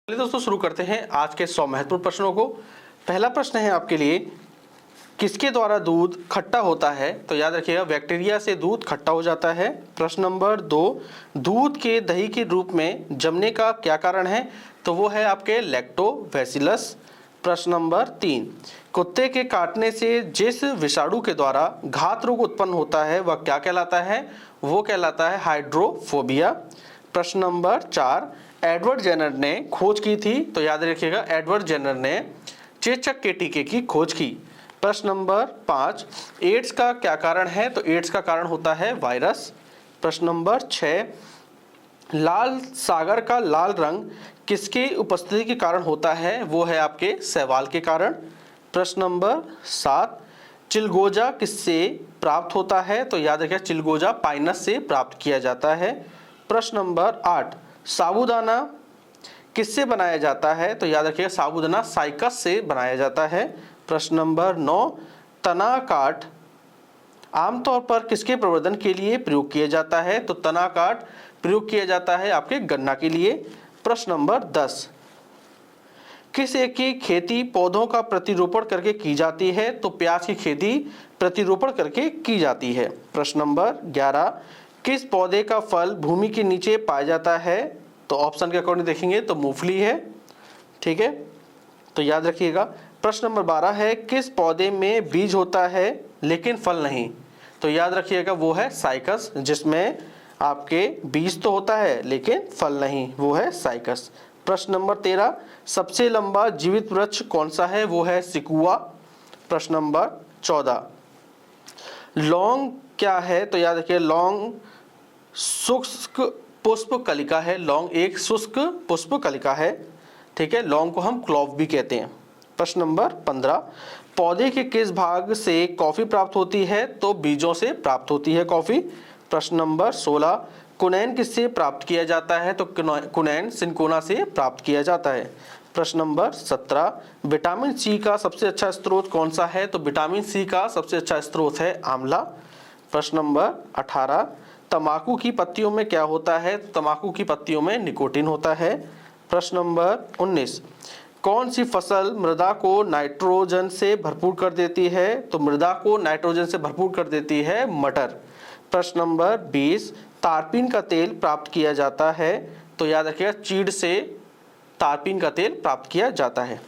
चलिए दोस्तों शुरू करते हैं आज के 100 महत्वपूर्ण प्रश्नों को। पहला प्रश्न है आपके लिए, किसके द्वारा दूध खट्टा होता है? तो याद रखिएगा, बैक्टीरिया से दूध खट्टा हो जाता है। प्रश्न नंबर 2, दूध के दही के रूप में जमने का क्या कारण है? तो वो है आपके लैक्टोबैसिलस। प्रश्न नंबर 3, कुत्ते के काटने से जिस विषाणु के द्वारा घात रोग उत्पन्न होता है वह क्या कहलाता है? वो कहलाता है हाइड्रोफोबिया। प्रश्न नंबर 4, एडवर्ड जेनर ने खोज की थी। तो याद रखिएगा, एडवर्ड जेनर ने चेचक के टीके की खोज की। प्रश्न नंबर 5, एड्स का क्या कारण है? तो एड्स का कारण होता है वायरस। प्रश्न नंबर 6, लाल सागर का लाल रंग किसके उपस्थिति के कारण होता है? वो है आपके शैवाल के कारण। प्रश्न नंबर 7, चिलगोजा किससे प्राप्त होता है? तो याद रखिए, चिलगोजा पाइनस से प्राप्त किया जाता है। प्रश्न नंबर 8, साबूदाना किससे बनाया जाता है? तो याद रखिएगा, साबूदाना साइकस से बनाया जाता है। प्रश्न नंबर 9, तना काट आमतौर पर किसके प्रवर्धन के लिए प्रयोग किया जाता है? तो तना काट प्रयोग किया जाता है आपके गन्ना के लिए। प्रश्न नंबर 10, किस एक की खेती पौधों का प्रतिरोपण करके की जाती है? तो प्याज की खेती प्रतिरोपण करके की जाती है। प्रश्न नंबर 11, किस पौधे का फल भूमि के नीचे पाया जाता है? तो ऑप्शन के अकॉर्डिंग देखेंगे तो मूंगफली है। ठीक है, तो याद रखिएगा। प्रश्न नंबर 12 है, किस पौधे में बीज होता है लेकिन फल नहीं? तो याद रखिएगा, वो है साइकस, जिसमें आपके बीज तो होता है लेकिन फल नहीं, वो है साइकस। प्रश्न नंबर 13, सबसे लंबा जीवित वृक्ष कौन सा है? वो है सिकुआ। प्रश्न नंबर 14, लौंग क्या है? तो याद रखिए, लौंग शुष्क पुष्प कलिका है। लौंग एक शुष्क पुष्प कलिका है। ठीक है, लौंग को हम क्लोव भी कहते हैं। प्रश्न नंबर 15, पौधे के किस भाग से कॉफी प्राप्त होती है? तो बीजों से प्राप्त होती है कॉफी। प्रश्न नंबर 16, कुनैन किससे प्राप्त किया जाता है? तो कुनैन सिनकोना से प्राप्त किया जाता है। प्रश्न नंबर 17, विटामिन सी का सबसे अच्छा स्रोत कौन सा है? तो विटामिन सी का सबसे अच्छा स्रोत है आंवला। प्रश्न नंबर 18, तंबाकू की पत्तियों में क्या होता है? तंबाकू की पत्तियों में निकोटीन होता है। प्रश्न नंबर 19, कौन सी फसल मृदा को नाइट्रोजन से भरपूर कर देती है? तो मृदा को नाइट्रोजन से भरपूर कर देती है मटर। प्रश्न नंबर 20, तारपीन का तेल प्राप्त किया जाता है? तो याद रखिएगा, चीड़ से तारपीन का तेल प्राप्त किया जाता है।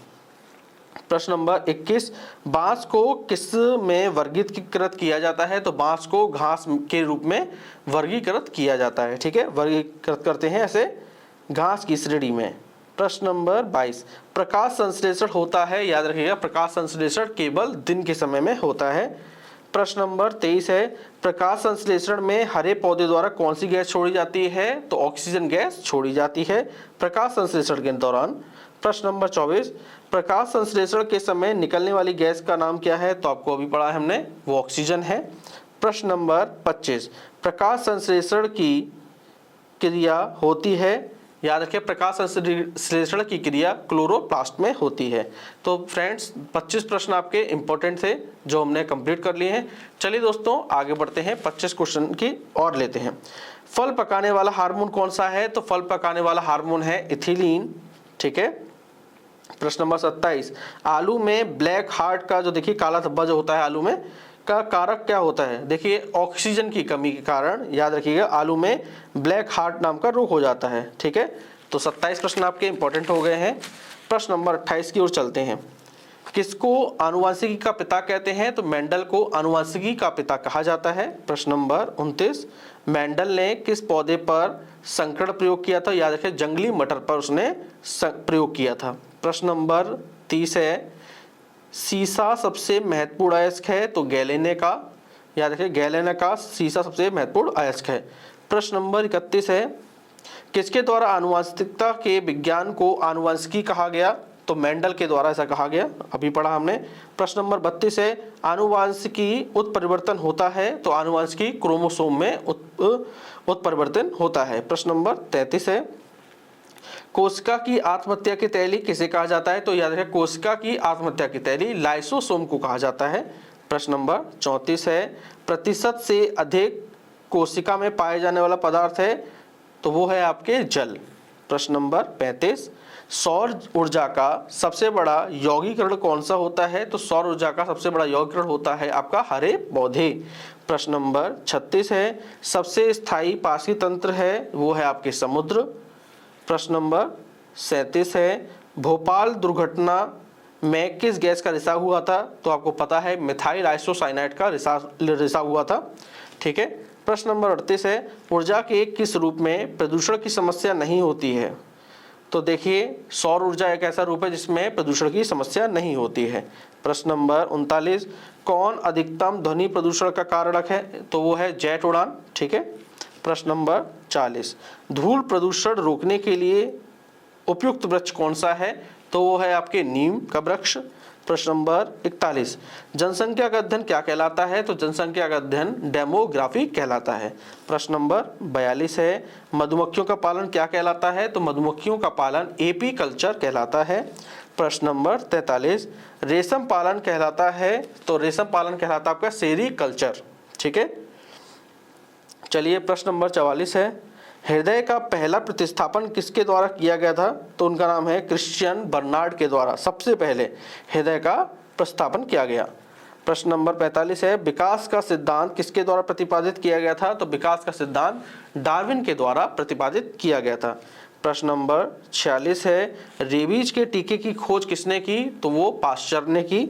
प्रश्न नंबर 21, बांस को किस में वर्गीकृत किया जाता है? तो बांस को घास के रूप में वर्गीकृत किया जाता है। ठीक है, वर्गीकृत करते हैं ऐसे घास की श्रेणी में। प्रश्न नंबर 22, प्रकाश संश्लेषण होता है? याद रखिएगा, प्रकाश संश्लेषण केवल दिन के समय में होता है। प्रश्न नंबर 23 है, प्रकाश संश्लेषण में हरे पौधे द्वारा कौन सी गैस छोड़ी जाती है? तो ऑक्सीजन गैस छोड़ी जाती है प्रकाश संश्लेषण के दौरान। प्रश्न नंबर 24, प्रकाश संश्लेषण के समय निकलने वाली गैस का नाम क्या है? तो आपको अभी पढ़ा है हमने, वो ऑक्सीजन है। प्रश्न नंबर 25, प्रकाश संश्लेषण की क्रिया होती है? याद रखिए, प्रकाश संश्लेषण की क्रिया क्लोरोप्लास्ट में होती है। तो फ्रेंड्स, 25 प्रश्न आपके इंपॉर्टेंट थे जो हमने कंप्लीट कर लिए हैं। चलिए दोस्तों, आगे बढ़ते हैं, 25 क्वेश्चन की और लेते हैं। फल पकाने वाला हार्मोन कौन सा है? तो फल पकाने वाला हार्मोन है इथिलीन। ठीक है। प्रश्न नंबर 27, आलू में ब्लैक हार्ट का जो देखिए काला धब्बा जो होता है आलू में का कारक क्या होता है? देखिए, ऑक्सीजन की कमी के कारण याद रखिएगा आलू में ब्लैक हार्ट नाम का रोग हो जाता है। ठीक है, तो 27 प्रश्न आपके इंपॉर्टेंट हो गए हैं। प्रश्न नंबर 28 की ओर चलते हैं। किसको आनुवंशिकी का पिता कहते हैं? तो मेंडल को आनुवंशिकी का पिता कहा जाता है। प्रश्न नंबर 29, मेंडल ने किस पौधे पर संकरण प्रयोग किया था? याद रखिए, जंगली मटर पर उसने प्रयोग किया था। प्रश्न नंबर 30 है, सीसा सबसे महत्वपूर्ण अयस्क है? तो गैलेने का। याद रखिए, गैलेना का सीसा सबसे महत्वपूर्ण अयस्क है। प्रश्न नंबर 31 है, किसके द्वारा आनुवंशिकता के विज्ञान को आनुवंशिकी कहा गया? तो मेंडल के द्वारा ऐसा कहा गया, अभी पढ़ा हमने। प्रश्न नंबर 32 है, आनुवंशिकी उत्परिवर्तन होता है? तो आनुवंशिकी क्रोमोसोम में उत्परिवर्तन होता है। प्रश्न नंबर 33 है, कोशिका की आत्महत्या की तैली किसे कहा जाता है? तो याद रखिए, कोशिका की आत्महत्या की तैली लाइसोसोम को कहा जाता है। प्रश्न नंबर 34 है, प्रतिशत से अधिक कोशिका में पाए जाने वाला पदार्थ है? तो वो है आपके जल। प्रश्न नंबर 35, सौर ऊर्जा का सबसे बड़ा यौगीकरण कौन सा होता है? तो सौर ऊर्जा का सबसे बड़ा यौगीकरण होता है आपका हरे पौधे। प्रश्न नंबर 36 है, सबसे स्थायी पासी तंत्र है वो है आपके समुद्र। प्रश्न नंबर 37 है, भोपाल दुर्घटना में किस गैस का रिसाव हुआ था? तो आपको पता है मिथाइल आइसोसाइनाइड का रिसाव हुआ था। ठीक है। प्रश्न नंबर 38 है, ऊर्जा के किस रूप में प्रदूषण की समस्या नहीं होती है? तो देखिए सौर ऊर्जा एक ऐसा रूप है जिसमें प्रदूषण की समस्या नहीं होती है। प्रश्न नंबर 39, कौन अधिकतम ध्वनि प्रदूषण का कारक है? तो वो है जेट उड़ान। ठीक है। प्रश्न नंबर 40, धूल प्रदूषण रोकने के लिए उपयुक्त वृक्ष कौन सा है? तो वो है आपके नीम का वृक्ष। प्रश्न नंबर 41, जनसंख्या का अध्ययन क्या कहलाता है? तो जनसंख्या का अध्ययन डेमोग्राफी कहलाता है। प्रश्न नंबर 42 है, मधुमक्खियों का पालन क्या कहलाता है? तो मधुमक्खियों का पालन एपी कल्चर कहलाता है। प्रश्न नंबर 43, रेशम पालन कहलाता है? तो रेशम पालन कहलाता है आपका सेरीकल्चर। ठीक है। चलिए प्रश्न नंबर 44 है, हृदय का पहला प्रतिस्थापन किसके द्वारा किया गया था? तो उनका नाम है क्रिश्चियन बर्नार्ड के द्वारा सबसे पहले हृदय का प्रतिस्थापन किया गया। प्रश्न नंबर 45 है, विकास का सिद्धांत किसके द्वारा प्रतिपादित किया गया था? तो विकास का सिद्धांत डार्विन के द्वारा प्रतिपादित किया गया था। प्रश्न नंबर 46 है, रेबीज के टीके की खोज किसने की? तो वो पाश्चर ने की।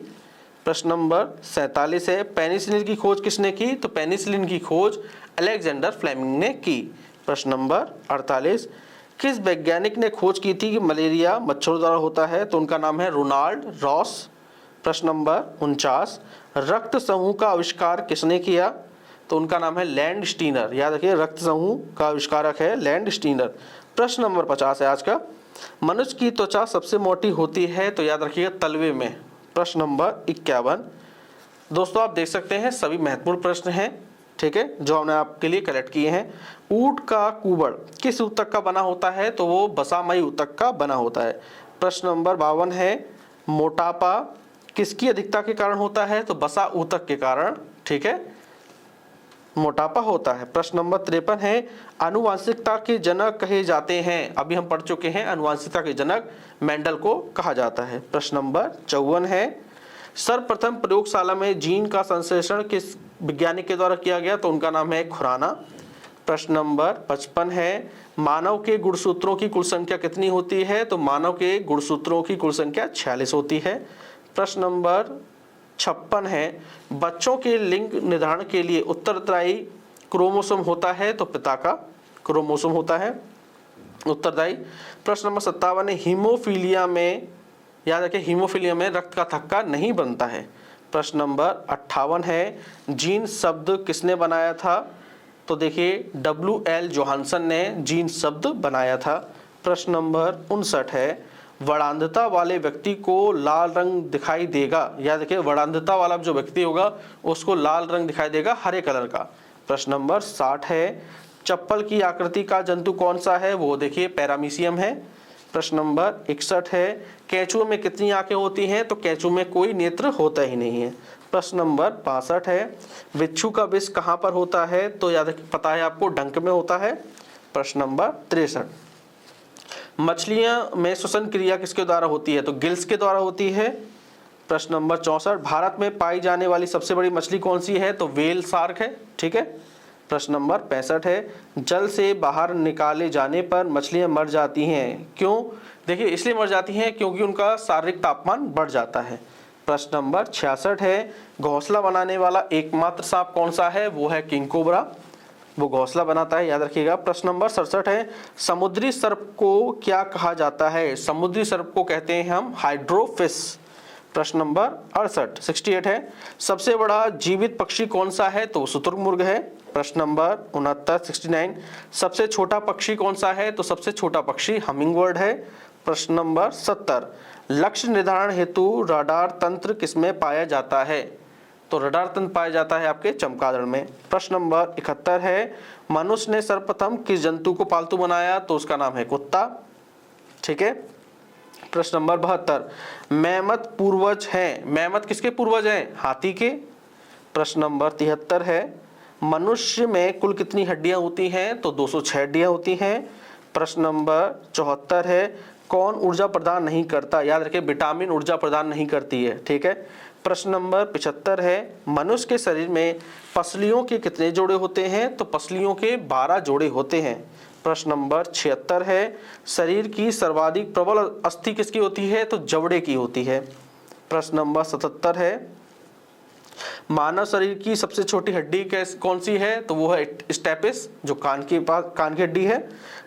प्रश्न नंबर 47 है, पेनिसिलिन की खोज किसने की? तो पेनिसिलिन की खोज अलेक्जेंडर फ्लेमिंग ने की। प्रश्न नंबर 48, किस वैज्ञानिक ने खोज की थी कि मलेरिया मच्छरों द्वारा होता है? तो उनका नाम है रोनाल्ड रॉस। प्रश्न नंबर 49, रक्त समूह का आविष्कार किसने किया? तो उनका नाम है लैंड स्टीनर। याद रखिए रक्त समूह का आविष्कारक है लैंड स्टीनर। प्रश्न नंबर 50 है आज का, मनुष्य की त्वचा सबसे मोटी होती है? तो याद रखिएगा तलवे में। प्रश्न नंबर 51, दोस्तों आप देख सकते हैं सभी महत्वपूर्ण प्रश्न हैं। ठीक है, जो हमने आपके लिए कलेक्ट किए हैं। ऊंट का कुबड़ किस ऊतक का बना होता है? तो वो बसामयी ऊतक का बना होता है। प्रश्न नंबर 52 है, मोटापा किसकी अधिकता के कारण होता है? तो बसा ऊतक के कारण। ठीक है, मोटापा होता है। प्रश्न नंबर 53 है, आनुवांशिकता के जनक कहे जाते हैं? अभी हम पढ़ चुके हैं आनुवांशिकता के जनक मेंडल को कहा जाता है। प्रश्न नंबर 54 है, सर्वप्रथम प्रयोगशाला में जीन का संश्लेषण किस वैज्ञानिक के द्वारा किया गया? तो उनका नाम है खुराना। प्रश्न नंबर 55 है, मानव के गुणसूत्रों की कुल संख्या कितनी होती है? तो मानव के गुणसूत्रों की कुल संख्या 46 होती है। प्रश्न नंबर 56 है, बच्चों के लिंग निर्धारण के लिए उत्तरदायी क्रोमोसोम होता है? तो पिता का क्रोमोसोम होता है उत्तरदायी। प्रश्न नंबर 57 है, हीमोफीलिया में, याद रखिए हीमोफीलिया में रक्त का थक्का नहीं बनता है। प्रश्न नंबर 58 है, जीन शब्द किसने बनाया था? तो देखिए WL जोहानसन ने जीन शब्द बनाया था। प्रश्न नंबर 59 है, वर्णांधता वाले व्यक्ति को लाल रंग दिखाई देगा? याद रखिए वर्णांधता वाला जो व्यक्ति होगा उसको लाल रंग दिखाई देगा हरे कलर का। प्रश्न नंबर 60 है, चप्पल की आकृति का जंतु कौन सा है? वो देखिए पैरामीशियम है। प्रश्न नंबर 61 है, केंचुए में कितनी आंखें होती हैं? तो केंचुए में कोई नेत्र होता ही नहीं है। प्रश्न नंबर 62 है, बिच्छू का विष कहाँ पर होता है? तो याद पता है आपको डंक में होता है। प्रश्न नंबर 63, मछलियां में श्वसन क्रिया किसके द्वारा होती है? तो गिल्स के द्वारा होती है। प्रश्न नंबर 64, भारत में पाई जाने वाली सबसे बड़ी मछली कौन सी है? तो व्हेल शार्क है। ठीक है। प्रश्न नंबर 65 है, जल से बाहर निकाले जाने पर मछलियां मर जाती हैं, क्यों? देखिए इसलिए मर जाती हैं क्योंकि उनका शारीरिक तापमान बढ़ जाता है। प्रश्न नंबर 66 है, घोंसला बनाने वाला एकमात्र सांप कौन सा है? वो है किंग कोबरा, वो घोंसला बनाता है, याद रखिएगा। प्रश्न नंबर 67 है, समुद्री सर्प को क्या कहा जाता है? समुद्री सर्प को कहते हैं हम हाइड्रोफिश। प्रश्न नंबर 68 है, सबसे बड़ा जीवित पक्षी कौन सा है? तो शुतुरमुर्ग है। प्रश्न नंबर 69, सबसे छोटा पक्षी कौन सा है? तो सबसे छोटा पक्षी हमिंगबर्ड है। प्रश्न नंबर 70, लक्ष्य निर्धारण हेतु रडार तंत्र किसमें पाया जाता है? तो रडार तंत्र पाया जाता है आपके चमगादड़ में। प्रश्न नंबर 71 है, मनुष्य ने सर्वप्रथम किस जंतु को पालतू बनाया? तो उसका नाम है कुत्ता। ठीक है। प्रश्न नंबर 72, मैमथ पूर्वज हैं? मैमथ किसके पूर्वज हैं? हाथी के। प्रश्न नंबर 73 है, मनुष्य में कुल कितनी हड्डियां होती हैं? तो 206 हड्डियां होती हैं। प्रश्न नंबर 74 है, कौन ऊर्जा प्रदान नहीं करता? याद रखिए विटामिन ऊर्जा प्रदान नहीं करती है। ठीक है। प्रश्न नंबर 75 है, मनुष्य के शरीर में पसलियों के कितने जोड़े होते हैं? तो पसलियों के 12 जोड़े होते हैं। प्रश्न नंबर 76 है, शरीर की सर्वाधिक प्रबल अस्थि किसकी होती है? तो जबड़े की होती है। प्रश्न नंबर 77 है, मानव शरीर की सबसे छोटी हड्डी कौन सी है? तो वो है स्टेपिस, जो कान की हड्डी है।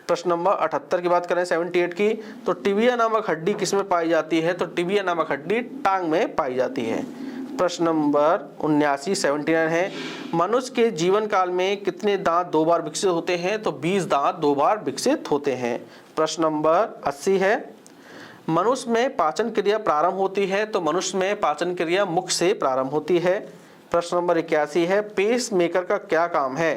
प्रश्न नंबर 78 की बात करें 78 की, तो टिबिया नामक हड्डी किसमें पाई जाती है? तो टिबिया नामक हड्डी टांग में पाई जाती है। प्रश्न नंबर 79 79 है, मनुष्य के जीवन काल में कितने दांत 2 बार विकसित होते हैं? तो 20 दांत 2 बार विकसित होते हैं। प्रश्न नंबर 80 है, मनुष्य में पाचन क्रिया प्रारंभ होती है? तो मनुष्य में पाचन क्रिया मुख से प्रारंभ होती है। प्रश्न नंबर 81 है, पेस मेकर का क्या काम है?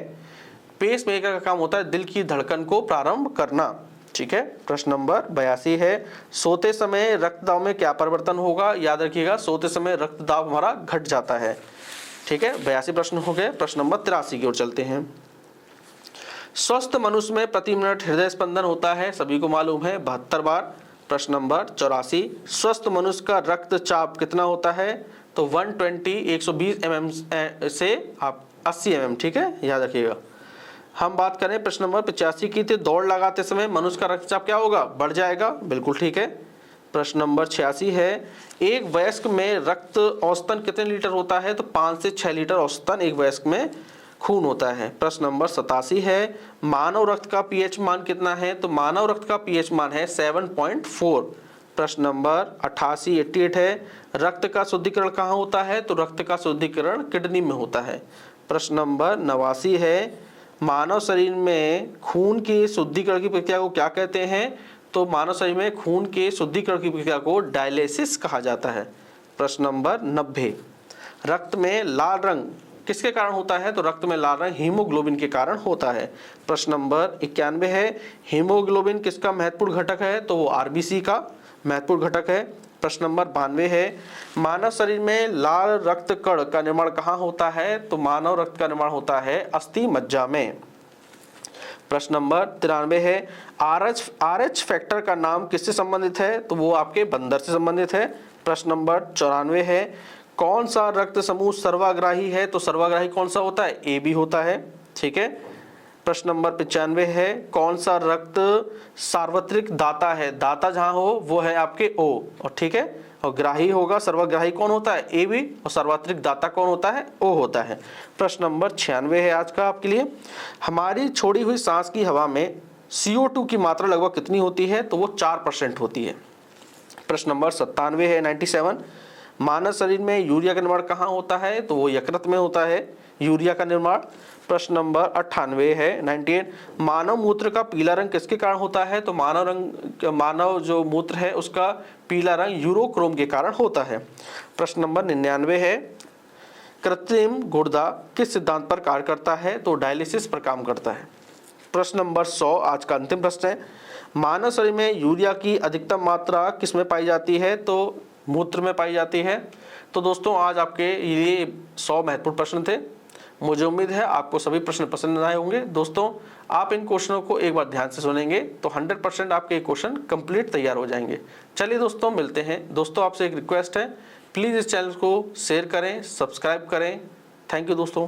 पेस मेकर का काम होता है दिल की धड़कन को प्रारंभ करना। ठीक है। प्रश्न नंबर 82 है, सोते समय रक्तदाब में क्या परिवर्तन होगा? याद रखिएगा, सोते समय रक्तदाब हमारा घट जाता है। ठीक है। 82 प्रश्न हो गए। प्रश्न नंबर 83 की ओर चलते हैं। स्वस्थ मनुष्य में प्रति मिनट हृदय स्पंदन होता है, सभी को मालूम है, 72 बार। प्रश्न नंबर 84, स्वस्थ मनुष्य का रक्तचाप कितना होता है? तो 120 mm से आप 80 mm। ठीक है, याद रखिएगा। हम बात करें प्रश्न नंबर 85 की, तो दौड़ लगाते समय मनुष्य का रक्तचाप क्या होगा? बढ़ जाएगा। बिल्कुल ठीक है। प्रश्न नंबर 86 है, एक वयस्क में रक्त औसतन कितने लीटर होता है? तो 5 से 6 लीटर औसतन एक वयस्क में खून होता है। प्रश्न नंबर 87 है, मानव रक्त का पीएच मान कितना है? तो मानव रक्त का पीएच मान है 7.4। प्रश्न नंबर 88 है, रक्त का शुद्धिकरण कहाँ होता है? तो रक्त का शुद्धिकरण किडनी में होता है। प्रश्न नंबर 89 है, मानव शरीर में खून के शुद्धिकरण की प्रक्रिया को क्या कहते हैं? तो मानव शरीर में खून के शुद्धिकरण की प्रक्रिया को डायलिसिस कहा जाता है। प्रश्न नंबर 90, रक्त में लाल रंग किसके कारण होता है? तो रक्त में लाल रंग हीमोग्लोबिन के कारण होता है। प्रश्न नंबर 91 है, हीमोग्लोबिन किसका महत्वपूर्ण घटक है? तो वो आरबीसी का महत्वपूर्ण घटक है। प्रश्न नंबर 92 है, मानव शरीर में लाल रक्त कण का निर्माण कहाँ होता है? तो मानव रक्त का निर्माण होता है अस्थि मज्जा में। प्रश्न नंबर 93 है, आरएच फैक्टर का नाम किससे संबंधित है? तो वो आपके बंदर से संबंधित है। प्रश्न नंबर 94 है, कौन सा रक्त समूह सर्वाग्राही है? तो सर्वाग्राही कौन सा होता है? ए बी होता है। ठीक है। प्रश्न नंबर 95 है, कौन सा रक्त सार्वत्रिक दाता है? दाता जहां हो वो है आपके ओ, और ठीक है, और ग्राही होगा, सर्वग्राही कौन होता है? ए बी, और सार्वत्रिक दाता कौन होता है? ओ होता है। प्रश्न नंबर 96 है आज का आपके लिए, हमारी छोड़ी हुई सांस की हवा में CO2 की मात्रा लगभग कितनी होती है? तो वो 4% होती है। प्रश्न नंबर 97 है 97, मानव शरीर में यूरिया का निर्माण कहाँ होता है? तो वो यकृत में होता है यूरिया का निर्माण। प्रश्न नंबर 98 है 98, मानव मूत्र का पीला रंग किसके कारण होता है? तो मानव जो मूत्र है उसका पीला रंग यूरोक्रोम के कारण होता है। प्रश्न नंबर 99 है, कृत्रिम गुर्दा किस सिद्धांत पर कार्य करता है? तो डायलिसिस पर काम करता है। प्रश्न नंबर 100 आज का अंतिम प्रश्न है, मानव शरीर में यूरिया की अधिकतम मात्रा किस में पाई जाती है? तो मूत्र में पाई जाती है। तो दोस्तों आज आपके ये 100 महत्वपूर्ण प्रश्न थे। मुझे उम्मीद है आपको सभी प्रश्न पसंद आए होंगे। दोस्तों आप इन क्वेश्चनों को एक बार ध्यान से सुनेंगे तो 100% आपके क्वेश्चन कंप्लीट तैयार हो जाएंगे। चलिए दोस्तों मिलते हैं। दोस्तों आपसे एक रिक्वेस्ट है, प्लीज़ इस चैनल को शेयर करें, सब्सक्राइब करें। थैंक यू दोस्तों।